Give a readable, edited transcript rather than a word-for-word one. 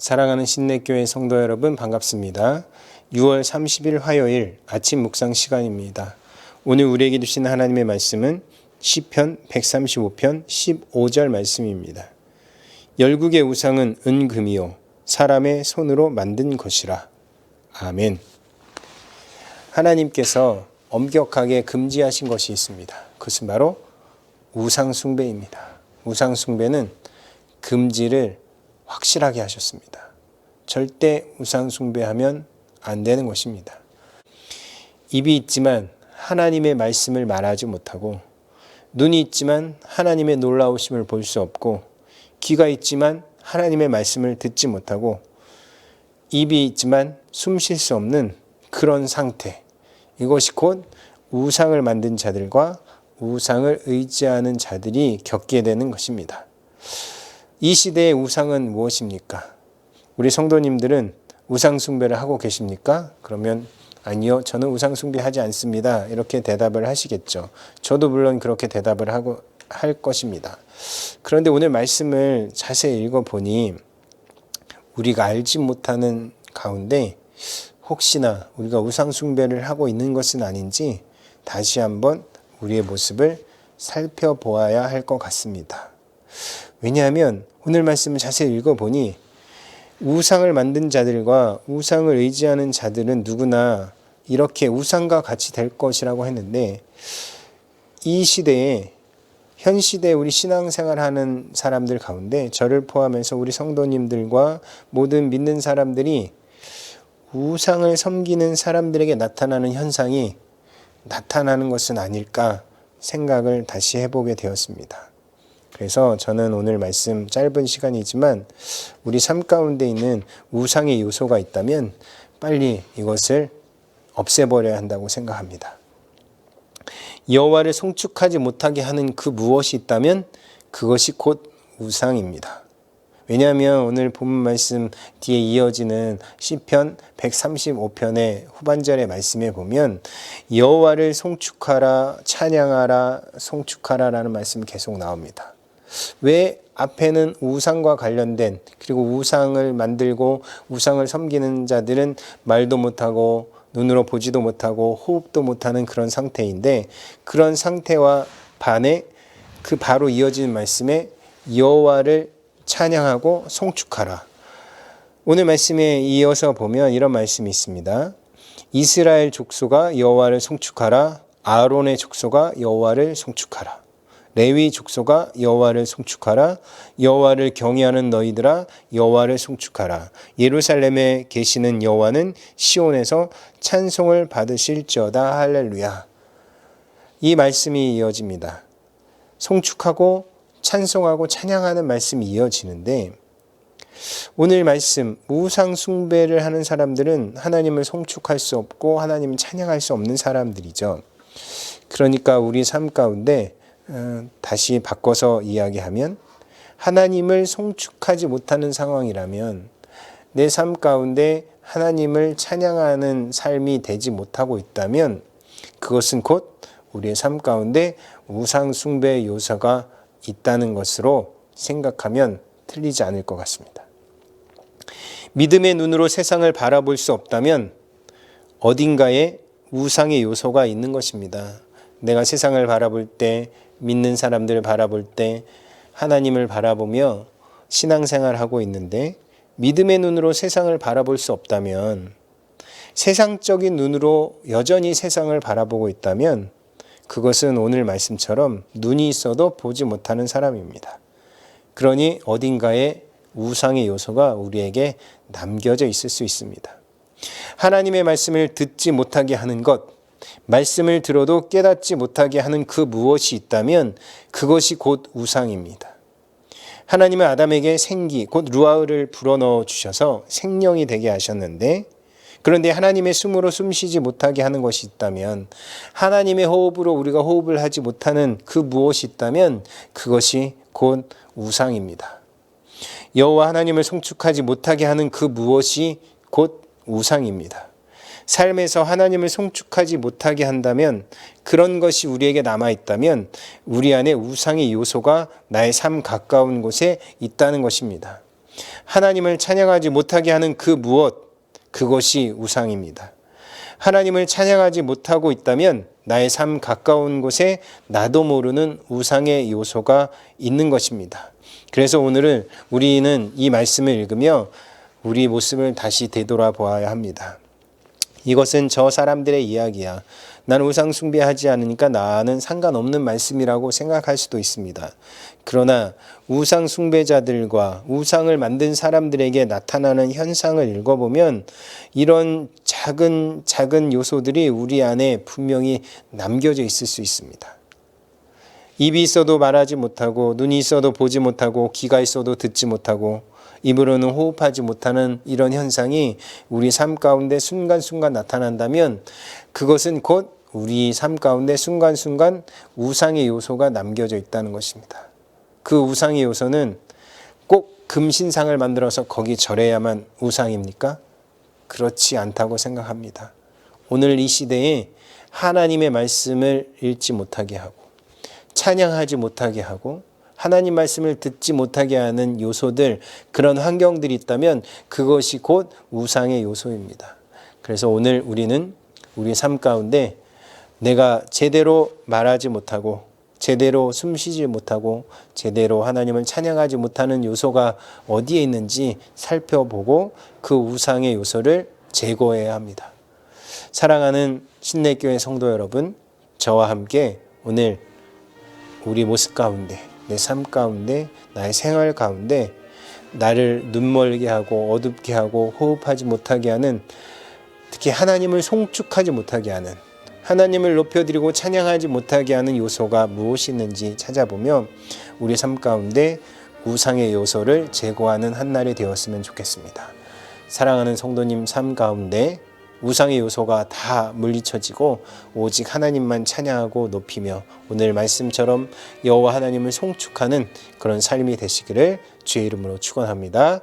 사랑하는 신내교회 성도 여러분 반갑습니다. 6월 30일 화요일 아침 묵상 시간입니다. 오늘 우리에게 주신 하나님의 말씀은 시편 135편 15절 말씀입니다. 열국의 우상은 은금이요 사람의 손으로 만든 것이라. 아멘. 하나님께서 엄격하게 금지하신 것이 있습니다. 그것은 바로 우상 숭배입니다. 우상 숭배는 금지를 확실하게 하셨습니다. 절대 우상 숭배하면 안 되는 것입니다. 입이 있지만 하나님의 말씀을 말하지 못하고, 눈이 있지만 하나님의 놀라우심을 볼 수 없고, 귀가 있지만 하나님의 말씀을 듣지 못하고, 입이 있지만 숨 쉴 수 없는 그런 상태, 이것이 곧 우상을 만든 자들과 우상을 의지하는 자들이 겪게 되는 것입니다. 이 시대의 우상은 무엇입니까? 우리 성도님들은 우상 숭배를 하고 계십니까? 그러면 아니요, 저는 우상 숭배하지 않습니다. 이렇게 대답을 하시겠죠. 저도 물론 그렇게 대답을 할 것입니다. 그런데 오늘 말씀을 자세히 읽어보니 우리가 알지 못하는 가운데 혹시나 우리가 우상 숭배를 하고 있는 것은 아닌지 다시 한번 우리의 모습을 살펴보아야 할 것 같습니다. 왜냐하면 오늘 말씀을 자세히 읽어보니 우상을 만든 자들과 우상을 의지하는 자들은 누구나 이렇게 우상과 같이 될 것이라고 했는데, 이 시대에 현 시대에 우리 신앙생활하는 사람들 가운데 저를 포함해서 우리 성도님들과 모든 믿는 사람들이 우상을 섬기는 사람들에게 나타나는 현상이 나타나는 것은 아닐까 생각을 다시 해보게 되었습니다. 그래서 저는 오늘 말씀 짧은 시간이지만 우리 삶 가운데 있는 우상의 요소가 있다면 빨리 이것을 없애버려야 한다고 생각합니다. 여호와를 송축하지 못하게 하는 그 무엇이 있다면 그것이 곧 우상입니다. 왜냐하면 오늘 본문 말씀 뒤에 이어지는 시편 135편의 후반절의 말씀에 보면 여호와를 송축하라, 찬양하라, 송축하라라는 말씀이 계속 나옵니다. 왜 앞에는 우상과 관련된, 그리고 우상을 만들고 우상을 섬기는 자들은 말도 못하고 눈으로 보지도 못하고 호흡도 못하는 그런 상태인데, 그런 상태와 반해 그 바로 이어지는 말씀에 여호와를 찬양하고 송축하라. 오늘 말씀에 이어서 보면 이런 말씀이 있습니다. 이스라엘 족속아 여호와를 송축하라. 아론의 족속아 여호와를 송축하라. 레위 족속아 여호와를 송축하라. 여호와를 경외하는 너희들아 여호와를 송축하라. 예루살렘에 계시는 여호와는 시온에서 찬송을 받으실지어다. 할렐루야. 이 말씀이 이어집니다. 송축하고 찬송하고 찬양하는 말씀이 이어지는데, 오늘 말씀 우상 숭배를 하는 사람들은 하나님을 송축할 수 없고 하나님을 찬양할 수 없는 사람들이죠. 그러니까 우리 삶 가운데 다시 바꿔서 이야기하면, 하나님을 송축하지 못하는 상황이라면 내 삶 가운데 하나님을 찬양하는 삶이 되지 못하고 있다면 그것은 곧 우리의 삶 가운데 우상 숭배의 요소가 있다는 것으로 생각하면 틀리지 않을 것 같습니다. 믿음의 눈으로 세상을 바라볼 수 없다면 어딘가에 우상의 요소가 있는 것입니다. 내가 세상을 바라볼 때, 믿는 사람들을 바라볼 때 하나님을 바라보며 신앙생활하고 있는데 믿음의 눈으로 세상을 바라볼 수 없다면, 세상적인 눈으로 여전히 세상을 바라보고 있다면 그것은 오늘 말씀처럼 눈이 있어도 보지 못하는 사람입니다. 그러니 어딘가에 우상의 요소가 우리에게 남겨져 있을 수 있습니다. 하나님의 말씀을 듣지 못하게 하는 것, 말씀을 들어도 깨닫지 못하게 하는 그 무엇이 있다면 그것이 곧 우상입니다. 하나님은 아담에게 생기, 곧 루아흐를 불어넣어 주셔서 생명이 되게 하셨는데, 그런데 하나님의 숨으로 숨쉬지 못하게 하는 것이 있다면, 하나님의 호흡으로 우리가 호흡을 하지 못하는 그 무엇이 있다면 그것이 곧 우상입니다. 여호와 하나님을 송축하지 못하게 하는 그 무엇이 곧 우상입니다. 삶에서 하나님을 송축하지 못하게 한다면, 그런 것이 우리에게 남아있다면 우리 안에 우상의 요소가 나의 삶 가까운 곳에 있다는 것입니다. 하나님을 찬양하지 못하게 하는 그 무엇, 그것이 우상입니다. 하나님을 찬양하지 못하고 있다면 나의 삶 가까운 곳에 나도 모르는 우상의 요소가 있는 것입니다. 그래서 오늘은 우리는 이 말씀을 읽으며 우리 모습을 다시 되돌아보아야 합니다. 이것은 저 사람들의 이야기야. 난 우상 숭배하지 않으니까 나는 상관없는 말씀이라고 생각할 수도 있습니다. 그러나 우상 숭배자들과 우상을 만든 사람들에게 나타나는 현상을 읽어보면 이런 작은 요소들이 우리 안에 분명히 남겨져 있을 수 있습니다. 입이 있어도 말하지 못하고, 눈이 있어도 보지 못하고, 귀가 있어도 듣지 못하고, 입으로는 호흡하지 못하는 이런 현상이 우리 삶 가운데 순간순간 나타난다면 그것은 곧 우리 삶 가운데 순간순간 우상의 요소가 남겨져 있다는 것입니다. 그 우상의 요소는 꼭 금신상을 만들어서 거기 절해야만 우상입니까? 그렇지 않다고 생각합니다. 오늘 이 시대에 하나님의 말씀을 읽지 못하게 하고 찬양하지 못하게 하고 하나님 말씀을 듣지 못하게 하는 요소들, 그런 환경들이 있다면 그것이 곧 우상의 요소입니다. 그래서 오늘 우리는 우리 삶 가운데 내가 제대로 말하지 못하고 제대로 숨쉬지 못하고 제대로 하나님을 찬양하지 못하는 요소가 어디에 있는지 살펴보고 그 우상의 요소를 제거해야 합니다. 사랑하는 신내교회 성도 여러분, 저와 함께 오늘 우리 모습 가운데, 내 삶 가운데, 나의 생활 가운데 나를 눈멀게 하고 어둡게 하고 호흡하지 못하게 하는, 특히 하나님을 송축하지 못하게 하는, 하나님을 높여드리고 찬양하지 못하게 하는 요소가 무엇이 있는지 찾아보며 우리 삶 가운데 우상의 요소를 제거하는 한 날이 되었으면 좋겠습니다. 사랑하는 성도님 삶 가운데 우상의 요소가 다 물리쳐지고 오직 하나님만 찬양하고 높이며 오늘 말씀처럼 여호와 하나님을 송축하는 그런 삶이 되시기를 주의 이름으로 축원합니다.